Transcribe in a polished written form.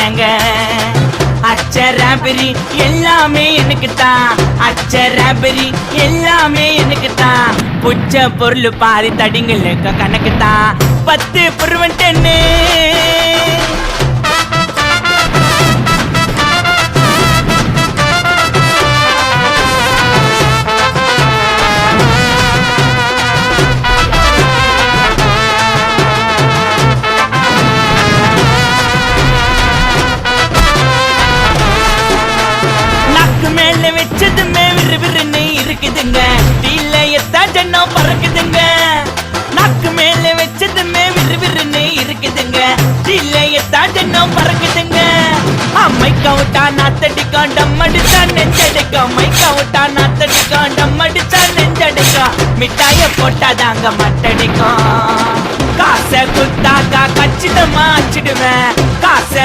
ஏங்க அச்சராபரி எல்லாமே எனக்கு தான், அச்சராபரி எல்லாமே எனக்கு தான். புச்ச பொருள் பாதி தடிங்களுக்கு கணக்கு தான், 10 புருவன் 10. மேல வச்சதுமே விறுவிறுன்னு இருக்குதுங்க, டீல எத்தா ஜன்னம் பறக்குதுங்க. நாக்கு மேல வச்சதுமே விறுவிறுன்னு இருக்குதுங்க, டீல எத்தா ஜன்னம் பறக்குதுங்க. அம்மைக்கா விட்டா நாத்தடிக்கும், டம் அடிச்சா நெஞ்சடிக்கும். அம்மைக்கா விட்டா நாத்தடிக்கும், டம் அடிச்சா நெஞ்சடிக்கும். மிட்டாய போட்டாதாங்க மட்டடிக்கும். காசை குத்தாக்கா கச்சிதமா அச்சிடுவேன், காசை